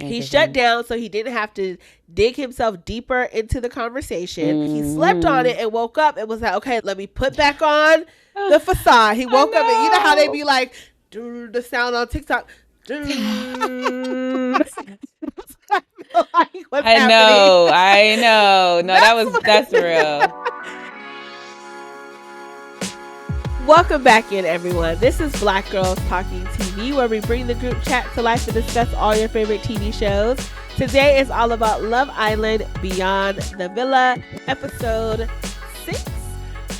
He shut down so he didn't have to dig himself deeper into the conversation. He slept on it and woke up and was like, okay, let me put back on the facade. He woke up and you know how they be like, the sound on TikTok. I know. No, that's real. Welcome back in, everyone. This is Black Girls Talking TV, where we bring the group chat to life and discuss all your favorite TV shows. Today is all about Love Island Beyond the Villa, episode 6.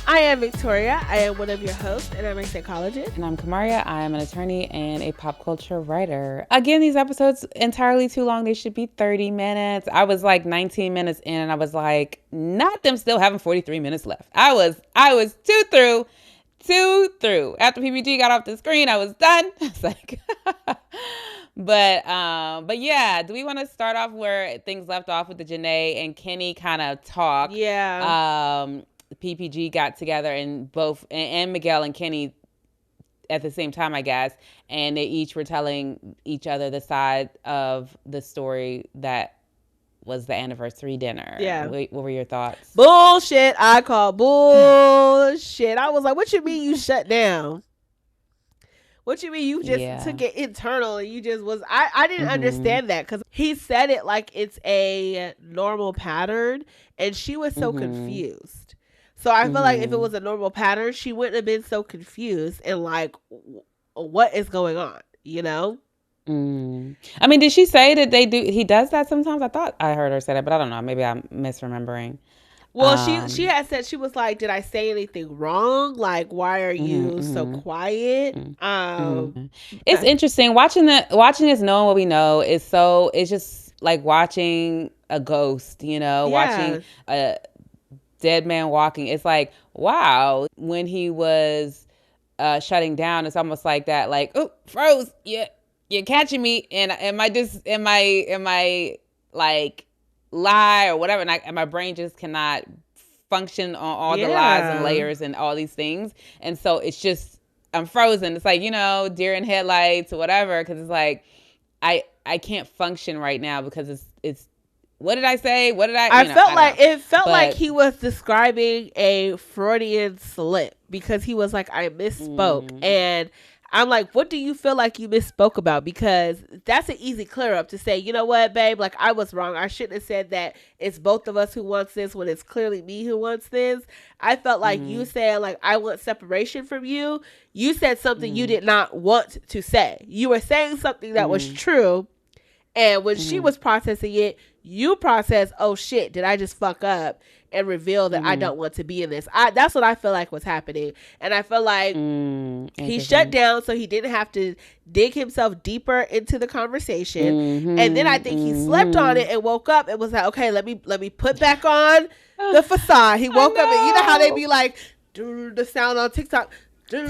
I am Victoria. I am one of your hosts, and I'm a psychologist. And I'm Kamaria. I am an attorney and a pop culture writer. Again, these episodes entirely too long. They should be 30 minutes. I was like 19 minutes in, and I was like, not them still having 43 minutes left. I was two through. After PPG got off the screen, I was done. I was like, but yeah, do we want to start off where things left off with the Janae and Kenny kind of talk? Yeah. PPG got together and both and Miguel and Kenny at the same time, I guess, and they each were telling each other the side of the story that was the anniversary dinner. Yeah. What were your thoughts? Bullshit. I call bullshit. I was like, what you mean you shut down? What you mean you just took it internal and you just was... I didn't understand that because he said it like it's a normal pattern and she was so confused. So I feel like if it was a normal pattern, she wouldn't have been so confused and like, what is going on, you know? I mean, did she say that he does that sometimes? I thought I heard her say that, but I don't know. Maybe I'm misremembering. Well, she had said, she was like, did I say anything wrong? Like, why are you so quiet? It's interesting watching this, knowing what we know it's just like watching a ghost, watching a dead man walking. It's like, wow, when he was shutting down, it's almost like that, like, oh, froze. Yeah. You're catching me, and am I like lie or whatever, and my brain just cannot function on all the lies and layers and all these things, and so it's just I'm frozen. It's like deer in headlights or whatever, because it's like I can't function right now because it's what did I say? What did it felt like he was describing a Freudian slip because he was like, I misspoke and. I'm like, what do you feel like you misspoke about? Because that's an easy clear up to say, you know what, babe? Like, I was wrong. I shouldn't have said that it's both of us who wants this when it's clearly me who wants this. I felt like you saying, like, I want separation from you. You said something you did not want to say. You were saying something that was true. And when she was processing it, you processed, oh, shit, did I just fuck up? And reveal that I don't want to be in this. That's what I feel like was happening. And I feel like he shut down so he didn't have to dig himself deeper into the conversation. And then I think he slept on it and woke up and was like, okay, let me put back on the facade. He woke up and you know how they be like, the sound on TikTok. I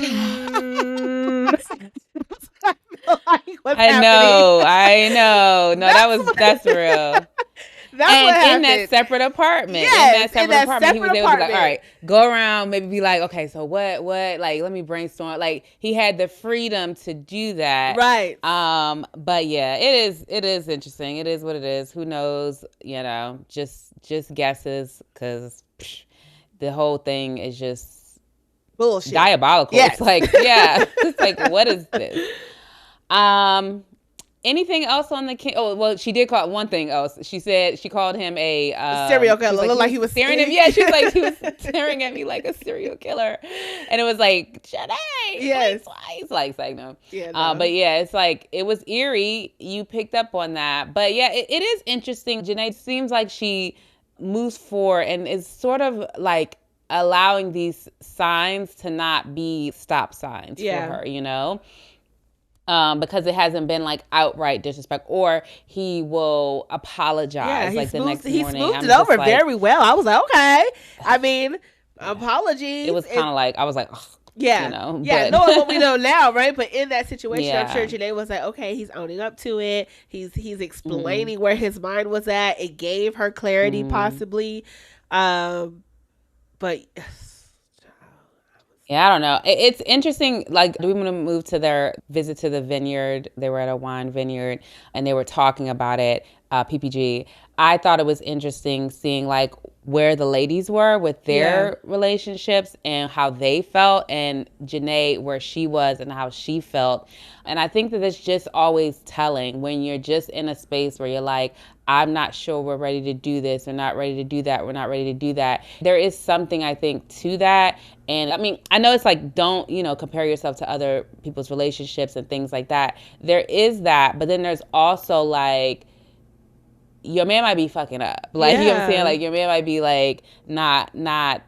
know. No, that's real. In that separate apartment. Yes, in that separate apartment. He was able to be like, all right, go around, maybe be like, okay, so what, like, let me brainstorm. Like, he had the freedom to do that. Right. But yeah, it is interesting. It is what it is. Who knows, just guesses, because the whole thing is just bullshit. Diabolical. Yes. It's like, it's like, what is this? Anything else on the Oh, well, she did call one thing else. She said she called him a serial killer. Looked like he was staring at me. Yeah, she was like, he was staring at me like a serial killer, and it was like, Janae, yes, twice. Like no. Yeah, no. But yeah, it's like it was eerie. You picked up on that, but yeah, it is interesting. Janae seems like she moves forward and is sort of like allowing these signs to not be stop signs for her, because it hasn't been like outright disrespect, or he will apologize the next morning. He smoothed it over very well. I was like, okay. I mean, apologies. It was kind of like, I was like, ugh, knowing what we know now, right? But in that situation, I'm sure Janae was like, okay, he's owning up to it. He's explaining where his mind was at. It gave her clarity, possibly. But Yeah, I don't know. It's interesting. Like, we want to move to their visit to the vineyard. They were at a wine vineyard and they were talking about it, PPG. I thought it was interesting seeing like where the ladies were with their relationships and how they felt, and Janae where she was and how she felt. And I think that it's just always telling when you're just in a space where you're like, I'm not sure we're ready to do this. We're not ready to do that. We're not ready to do that. There is something, I think, to that. And I mean, I know it's like, don't, compare yourself to other people's relationships and things like that. There is that. But then there's also like, your man might be fucking up. Like, you know what I'm saying? Like, your man might be like not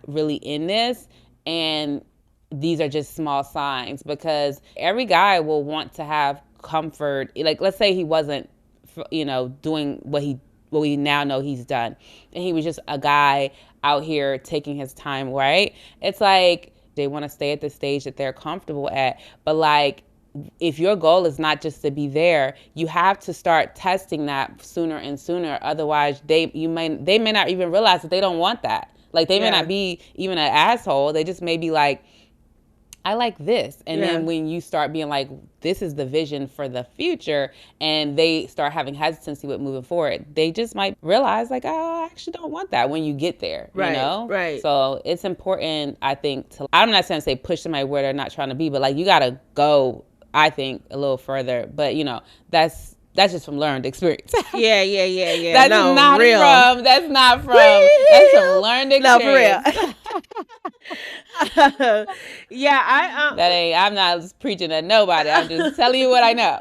really in this. And these are just small signs, because every guy will want to have comfort. Like, let's say he wasn't, doing what we now know he's done, and he was just a guy out here taking his time, right? It's like they want to stay at the stage that they're comfortable at. But like, if your goal is not just to be there, you have to start testing that sooner and sooner. Otherwise, they may not even realize that they don't want that. Like, they may not be even an asshole. They just may be like, I like this. And then when you start being like, this is the vision for the future, and they start having hesitancy with moving forward, they just might realize like, oh, I actually don't want that when you get there, Right. So it's important, I think, I'm not saying to say push somebody where they're not trying to be, but like, you got to go, I think, a little further. But, that's just from learned experience. Yeah. That's not real. That's from learned experience. No, for real. I'm not preaching to nobody. I'm just telling you what I know.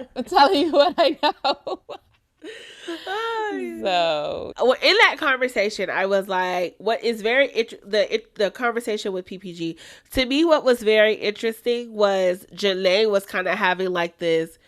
So, well, in that conversation, I was like, what is very the conversation with PPG, to me, what was very interesting was Janae was kind of having like this,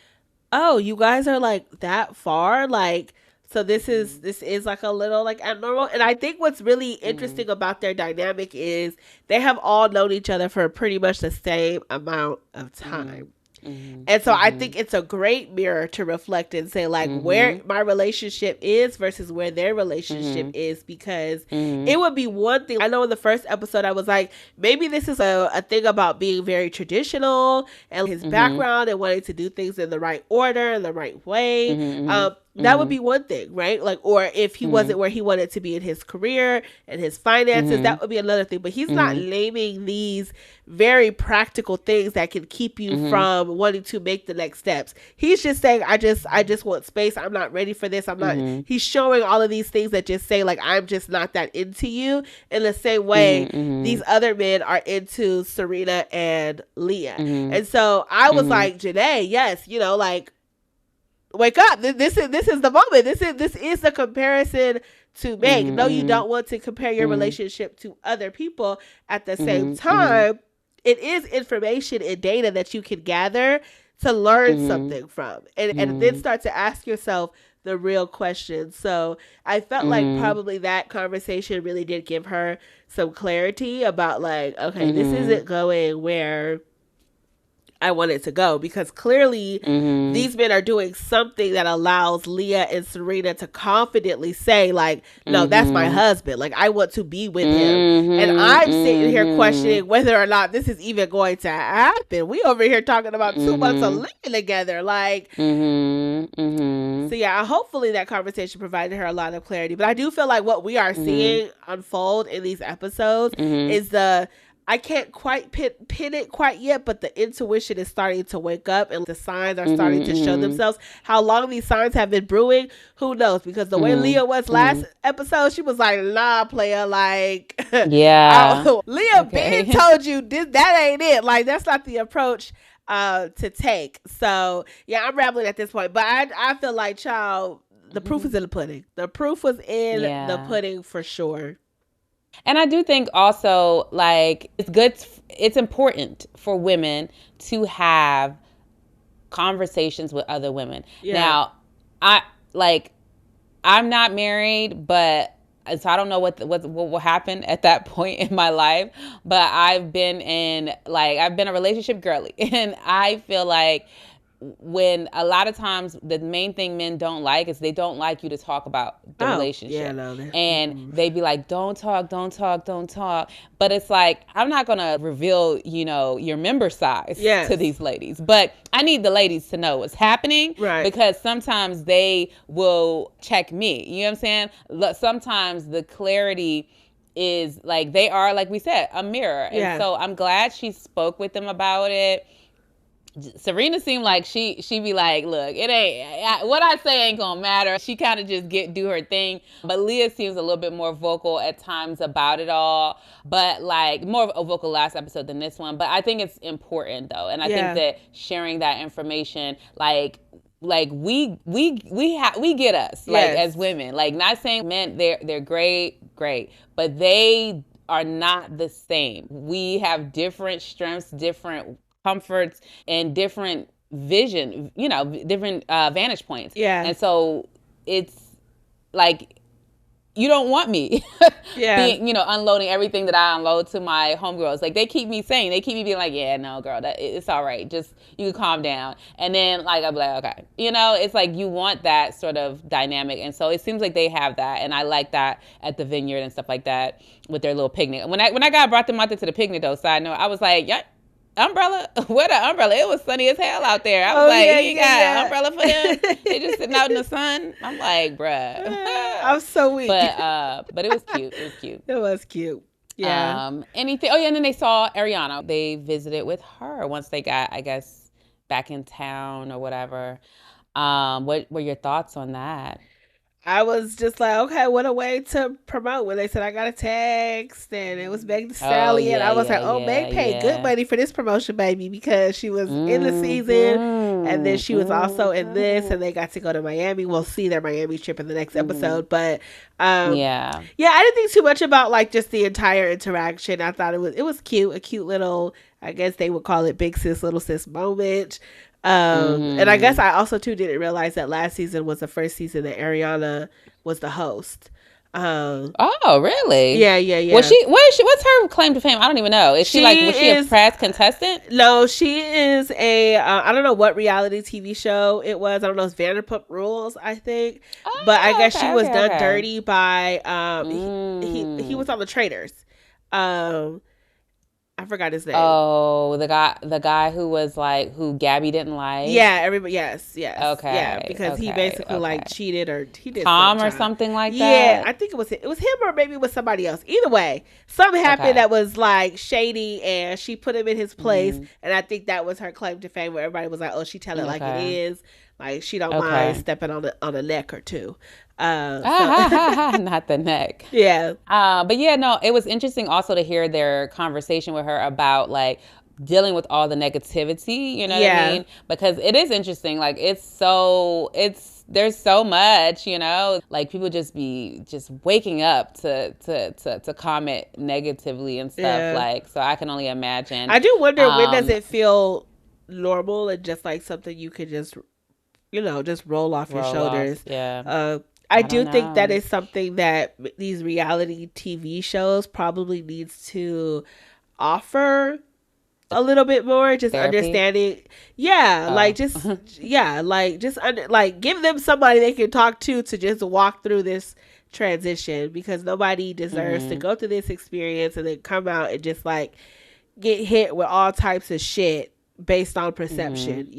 oh, you guys are like that far, like, so this is like a little like abnormal. And I think what's really interesting about their dynamic is they have all known each other for pretty much the same amount of time. And so I think it's a great mirror to reflect and say like where my relationship is versus where their relationship is, because it would be one thing. I know in the first episode I was like, maybe this is a thing about being very traditional and his background and wanting to do things in the right order and the right way. That would be one thing, right? Like, or if he wasn't where he wanted to be in his career and his finances, that would be another thing. But he's not naming these very practical things that can keep you from wanting to make the next steps. He's just saying, I just want space. I'm not ready for this. I'm not. He's showing all of these things that just say like, I'm just not that into you. In the same way, these other men are into Serena and Leah. And so I was like, Janae, yes, like, wake up. This is the moment. This is the comparison to make. No, you don't want to compare your relationship to other people. At the same time, it is information and data that you can gather to learn something from, and then start to ask yourself the real questions. So I felt like probably that conversation really did give her some clarity about like, okay, this isn't going where I want it to go, because clearly these men are doing something that allows Leah and Serena to confidently say like, no, that's my husband. Like, I want to be with him. And I'm sitting here questioning whether or not this is even going to happen. We over here talking about 2 months of living together. Like, so yeah, hopefully that conversation provided her a lot of clarity. But I do feel like what we are seeing unfold in these episodes is I can't quite pin it quite yet, but the intuition is starting to wake up and the signs are starting to show themselves. How long these signs have been brewing, who knows? Because the way Leah was last episode, she was like, nah, player, like, Leah Ben told you that ain't it. Like, that's not the approach to take. So yeah, I'm rambling at this point, but I feel like, child, the proof is in the pudding. The proof was in the pudding for sure. And I do think also, like, it's important for women to have conversations with other women. Now, I'm not married, but so I don't know what will happen at that point in my life, but I've been a relationship girly, and I feel like when a lot of times the main thing men don't like is they don't like you to talk about the relationship. Yeah, no, and they be like, don't talk. But it's like, I'm not going to reveal, your member size to these ladies. But I need the ladies to know what's happening. Right. Because sometimes they will check me. You know what I'm saying? Sometimes the clarity is like, they are, like we said, a mirror. And so I'm glad she spoke with them about it. Serena seemed like she be like, look, it ain't, what I say ain't gonna matter. She kind of just do her thing. But Leah seems a little bit more vocal at times about it all. But like more of a vocal last episode than this one. But I think it's important though. And I think that sharing that information, like we get us, like as women, like not saying men, they're great, but they are not the same. We have different strengths, different comforts, and different vision, different vantage points. And so it's like, you don't want me being, unloading everything that I unload to my homegirls. Like, they keep me sane. They keep me being like, yeah, no, girl, it's all right. Just, you can calm down. And then, like, I'll be like, okay. It's like you want that sort of dynamic. And so it seems like they have that. And I like that at the Vineyard and stuff like that with their little picnic. When I brought them out there to the picnic, though, side note, I was like, yeah. Umbrella? What an umbrella? It was sunny as hell out there. I was like, you ain't got an umbrella for them? They just sitting out in the sun? I'm like, bruh. I'm so weak. But it was cute. It was cute. Yeah. Anything? Oh, yeah, and then they saw Ariana. They visited with her once they got, I guess, back in town or whatever. What were your thoughts on that? I was just like, okay, what a way to promote. When they said I got a text and it was Meg Thee Stallion, I was like, Meg paid good money for this promotion, baby, because she was in the season and then she was also in this, and they got to go to Miami. We'll see their Miami trip in the next episode, but I didn't think too much about like just the entire interaction. I thought it was cute, a cute little, I guess they would call it big sis, little sis moment. And I guess I also too didn't realize that last season was the first season that Ariana was the host. Oh, really? Yeah. What's her claim to fame? I don't even know. Was she a past contestant? No, she is a, I don't know what reality TV show it was. I don't know. It's Vanderpump Rules, I think. But I guess she was done dirty by, he was on The Traitors. I forgot his name. Oh, the guy who was like, who Gabby didn't like. Yeah, everybody. Yes. Okay. Yeah, because he basically like cheated, or he did Tom or something like that. Yeah, I think it was him, or maybe it was somebody else. Either way, something happened that was like shady, and she put him in his place. And I think that was her claim to fame, where everybody was like, "Oh, she tell it like it is." Like, she don't mind stepping on a neck or two. Not the neck. Yeah. But yeah, no, it was interesting also to hear their conversation with her about like dealing with all the negativity, you know what I mean? Because it is interesting. Like, there's so much, like people just waking up to comment negatively and stuff. Like, so I can only imagine. I do wonder, when does it feel normal and just like something you could just roll off your shoulders. I do think that is something that these reality TV shows probably needs to offer a little bit more, just therapy? Understanding. Yeah, like just give them somebody they can talk to just walk through this transition, because nobody deserves to go through this experience and then come out and just like get hit with all types of shit based on perception,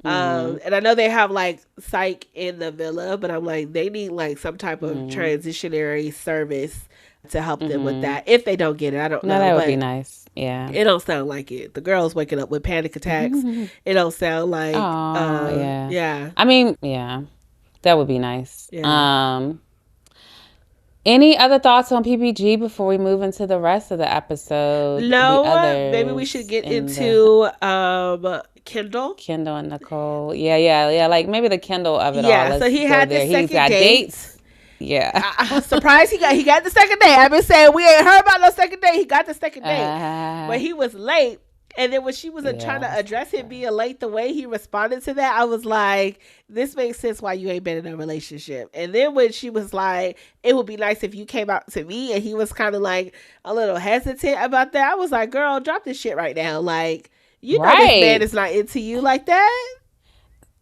and I know they have like psych in the villa, but I'm like, they need like some type of transitionary service to help them with that. If they don't get it, I don't know. That would be nice. Yeah. It don't sound like it. The girl's waking up with panic attacks. It don't sound like, yeah. I mean, yeah, that would be nice. Yeah. Any other thoughts on PPG before we move into the rest of the episode? No, maybe we should get into Kendall and Nicole. Yeah. Like maybe the Kendall of it all. Yeah, so he had the second dates. Yeah. I'm surprised he got the second date. I've been saying we ain't heard about no second date. He got the second date. But he was late. And then when she was trying to address him being late, the way he responded to that, I was like, this makes sense why you ain't been in a relationship. And then when she was like, it would be nice if you came out to me, and he was kind of like a little hesitant about that, I was like, girl, drop this shit right now. Like, you know this man is not into you like that.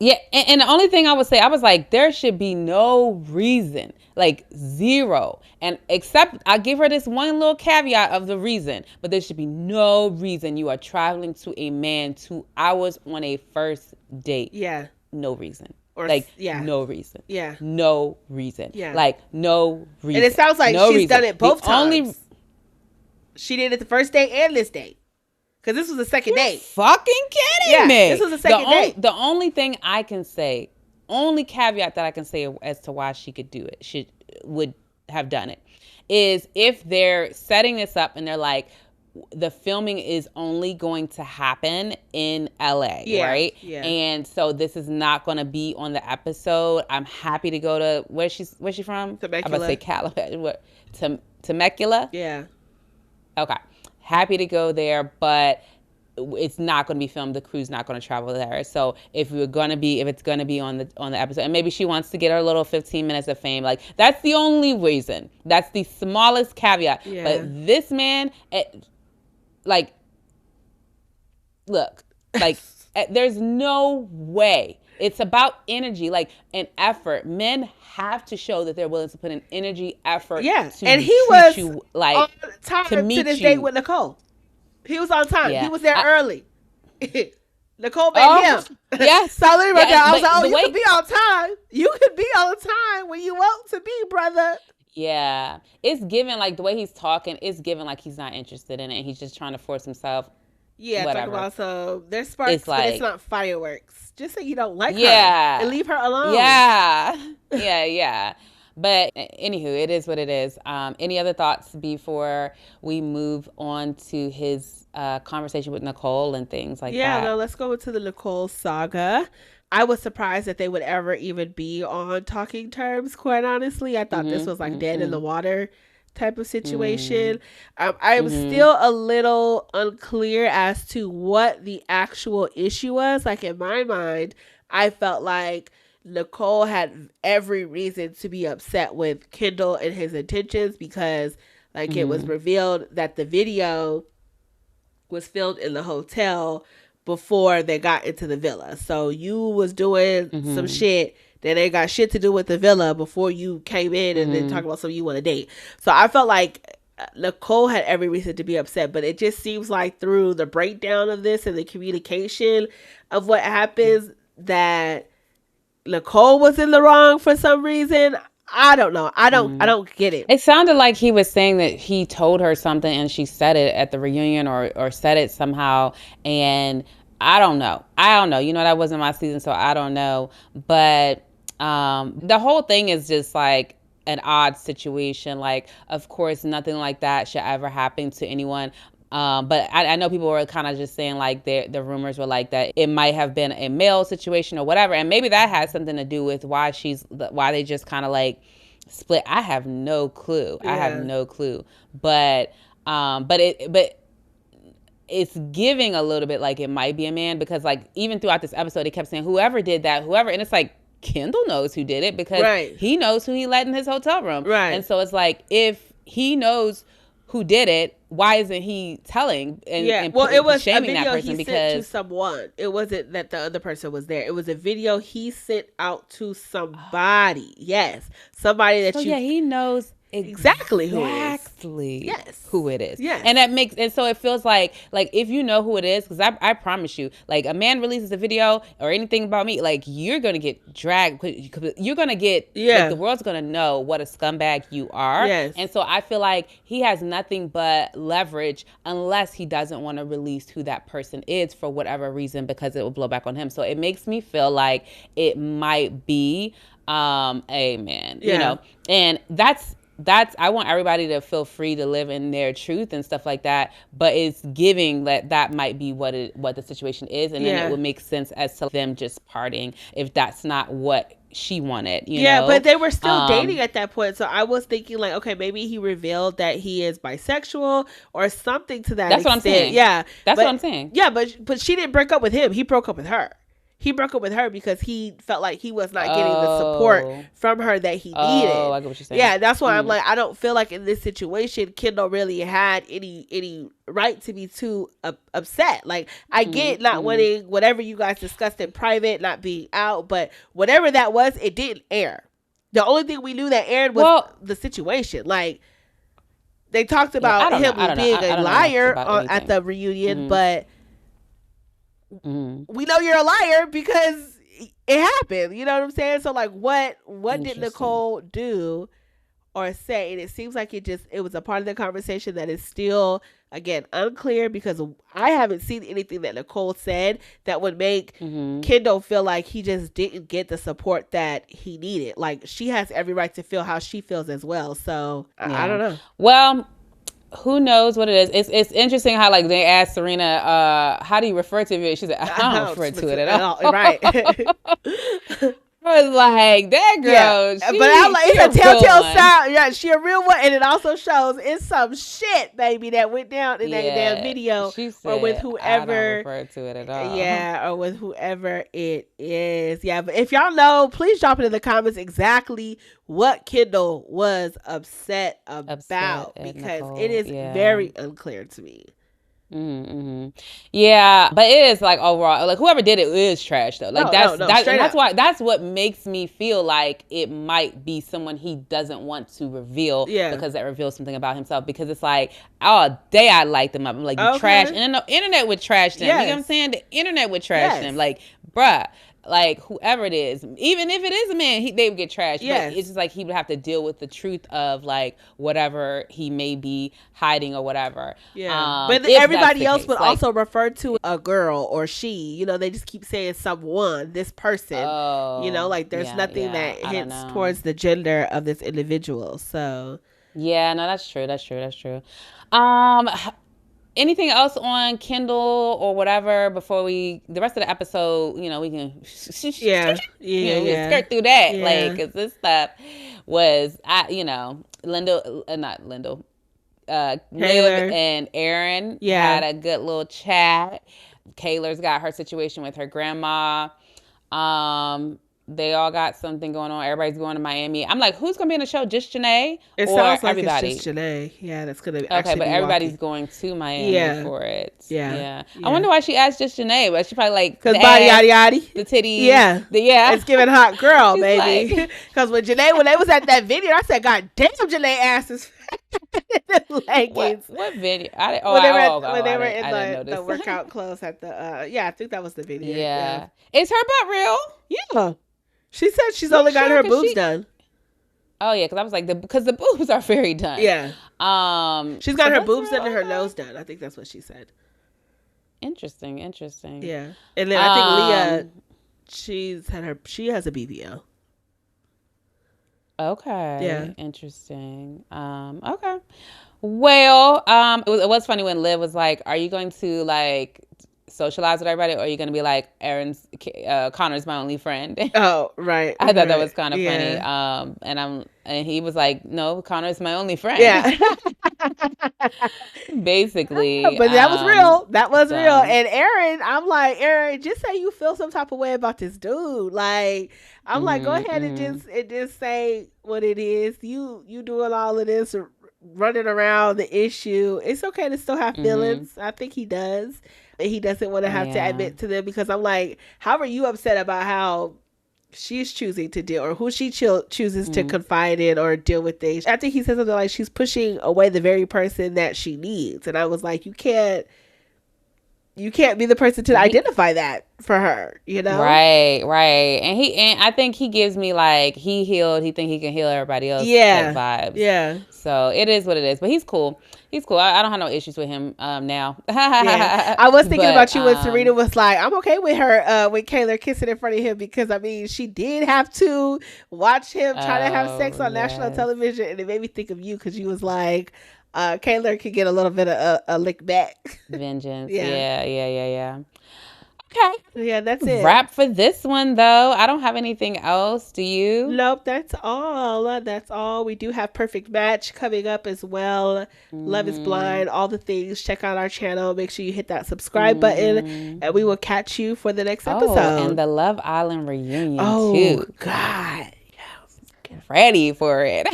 Yeah, and the only thing I would say, I was like, there should be no reason, like zero. And except I give her this one little caveat of the reason, but there should be no reason you are traveling to a man 2 hours on a first date. Yeah. No reason. Or, like, yeah. No reason. Yeah. No reason. Yeah. Like, no reason. And it sounds like she's done it both times. She did it the first date and this date. Because this was the second date. Fucking kidding me. This was the second date. The only thing I can say, only caveat that I can say as to why she could do it, she would have done it, is if they're setting this up and they're like, the filming is only going to happen in LA, right? Yeah. And so this is not going to be on the episode. I'm happy to go to, where's she from? Temecula. I'm about to say California. Temecula? Yeah. Okay. Happy to go there, but it's not going to be filmed. The crew's not going to travel there. So if it's going to be on the episode, and maybe she wants to get her little 15 minutes of fame, like that's the only reason. That's the smallest caveat. Yeah. But this man, like, look, like there's no way. It's about energy, like an effort. Men have to show that they're willing to put in energy, effort. Yeah, to and he was you, like, on time to this date with Nicole. He was on time. Yeah. He was there early. Nicole made him. Yes. So I was like, oh, you could be on time. You could be on time when you want to be, brother. Yeah. It's given, like, the way he's talking, it's given like he's not interested in it. And he's just trying to force himself. Yeah, whatever. talk about so there's sparks, it's like, but it's not fireworks. Just say you don't like her and leave her alone. Yeah. But anywho, it is what it is. Any other thoughts before we move on to his conversation with Nicole and things like that? Yeah, no, let's go into the Nicole saga. I was surprised that they would ever even be on talking terms, quite honestly. I thought this was like dead in the water type of situation. I'm still a little unclear as to what the actual issue was. Like, in my mind, I felt like Nicole had every reason to be upset with Kendall and his intentions because, like, it was revealed that the video was filmed in the hotel before they got into the villa. So you was doing some shit that ain't got shit to do with the villa before you came in and then talk about something you want to date. So I felt like Nicole had every reason to be upset, but it just seems like through the breakdown of this and the communication of what happens that Nicole was in the wrong for some reason. I don't know. I don't get it. It sounded like he was saying that he told her something and she said it at the reunion or said it somehow. And I don't know. You know, that wasn't my season, so I don't know. But the whole thing is just like an odd situation. Like, of course, nothing like that should ever happen to anyone. But I know people were kind of just saying like the rumors were like that it might have been a male situation or whatever. And maybe that has something to do with why they just kind of like split. I have no clue. Yeah. I have no clue. But it's giving a little bit like it might be a man because like even throughout this episode, they kept saying whoever did that, and it's like, Kendall knows who did it because he knows who he let in his hotel room. Right. And so it's like, if he knows who did it, why isn't he telling and it was shaming a video that person he sent to someone. It wasn't that the other person was there. It was a video he sent out to somebody. Yes. Somebody that he knows exactly who it is. Yes. Who it is. Yes. And so it feels like if you know who it is, because I promise you, like a man releases a video or anything about me, like you're going to get dragged. You're going to get, like, the world's going to know what a scumbag you are. Yes. And so I feel like he has nothing but leverage unless he doesn't want to release who that person is for whatever reason, because it will blow back on him. So it makes me feel like it might be a man, you know, and that's I want everybody to feel free to live in their truth and stuff like that, but it's giving that might be what the situation is, and then it would make sense as to them just partying if that's not what she wanted, you know? But they were still dating at that point, so I was thinking like, okay, maybe he revealed that he is bisexual or something to that extent. What I'm saying. Yeah, that's what I'm saying. Yeah, but she didn't break up with him. He broke up with her. he broke up with her because he felt like he was not getting the support from her that he needed. I get what you're saying. Yeah, that's why I'm like, I don't feel like in this situation Kendall really had any right to be too upset. Like, I get not wanting whatever you guys discussed in private not being out, but whatever that was, it didn't air. The only thing we knew that aired was the situation. Like, they talked about him being a liar at the reunion, but we know you're a liar because it happened. You know what I'm saying? So, like, what did Nicole do or say? And it seems like it was a part of the conversation that is still, again, unclear, because I haven't seen anything that Nicole said that would make Kendall feel like he just didn't get the support that he needed. Like, she has every right to feel how she feels as well. So I don't know. Well, who knows what it is? It's interesting how, like, they asked Serena, how do you refer to it? She said, I don't refer to it at all. Right. I was like, that girl. Yeah. But I'm like, it's a telltale sign. Yeah, she a real one, and it also shows it's some shit, baby, that went down in that damn video, she said, or with whoever. I don't refer to it at all. Yeah, or with whoever it is. Yeah, but if y'all know, please drop it in the comments exactly what Kendall was upset about, because Nicole, it is very unclear to me. Yeah, but it is, like, overall, like, whoever did it is trash though. Like, that's what makes me feel like it might be someone he doesn't want to reveal, because that reveals something about himself. Because it's like, all day I liked them up. I'm like, you trash, and the internet would trash them. You know what I'm saying? The internet would trash them. Like, bruh. Like, whoever it is, even if it is a man, they would get trashed. Yes. But it's just like he would have to deal with the truth of, like, whatever he may be hiding or whatever. Yeah. But everybody else would also refer to a girl or she. You know, they just keep saying someone, this person. You know, like, there's nothing that hits towards the gender of this individual. So. Yeah, no, that's true. That's true. Anything else on Kendall or whatever before the rest of the episode, you know, we can skirt through that. Like, cause this stuff was, Liv and Aaron had a good little chat. Kayla's got her situation with her grandma. They all got something going on. Everybody's going to Miami. I'm like, who's going to be in the show? Just Janae? It sounds like everybody? It's just Janae. Yeah, that's going to actually okay, but everybody's going to Miami for it. Yeah. I wonder why she asked just Janae, but she probably like, because body yaddy yaddy. The titties. Yeah. It's giving hot girl, baby. Because when they was at that video, I said, God damn, Janae ass is leggings. What video? When they were in the workout clothes at the, I think that was the video. Yeah. Is her butt real? Yeah. She said she's only got her boobs done. Oh yeah, because I was like, because the boobs are very done. Yeah. She's got her boobs done and her nose done. I think that's what she said. Interesting. Yeah. And then I think Leah, she has a BBL. Okay. Yeah. Interesting. Okay. Well, it was funny when Liv was like, "Are you going to, like, socialize with everybody, or are you going to be like, Connor's my only friend?" Oh, right. I thought that was kind of funny. And he was like, "No, Connor's my only friend." Yeah. Basically. But that was real. That was real. And Aaron, I'm like, Aaron, just say you feel some type of way about this dude. Like, I'm like, go ahead and just say what it is. You doing all of this, running around the issue. It's okay to still have feelings. I think he does. He doesn't want to have to admit to them, because I'm like, how are you upset about how she's choosing to deal, or who she chooses to confide in or deal with things? I think he said something like she's pushing away the very person that she needs. And I was like, you can't be the person to identify that for her, you know? Right. And I think he gives me, like, he healed, he think he can heal everybody else type vibes. Yeah. So it is what it is. But he's cool. I don't have no issues with him now. I was thinking about you when Serena was like, I'm okay with her with Kayla kissing in front of him, because I mean, she did have to watch him try to have sex on national television, and it made me think of you, because you was like, Kayla could get a little bit of a lick back. Vengeance. Yeah. Okay. Yeah, that's it. Wrap for this one, though. I don't have anything else. Do you? Nope, that's all. That's all. We do have Perfect Match coming up as well. Love is Blind, all the things. Check out our channel. Make sure you hit that subscribe button, and we will catch you for the next episode. And the Love Island reunion, too. Oh, God. Get ready for it.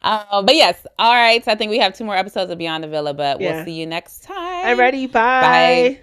But yes, all right. So I think we have 2 more episodes of Beyond the Villa, but we'll see you next time. I'm ready. Bye.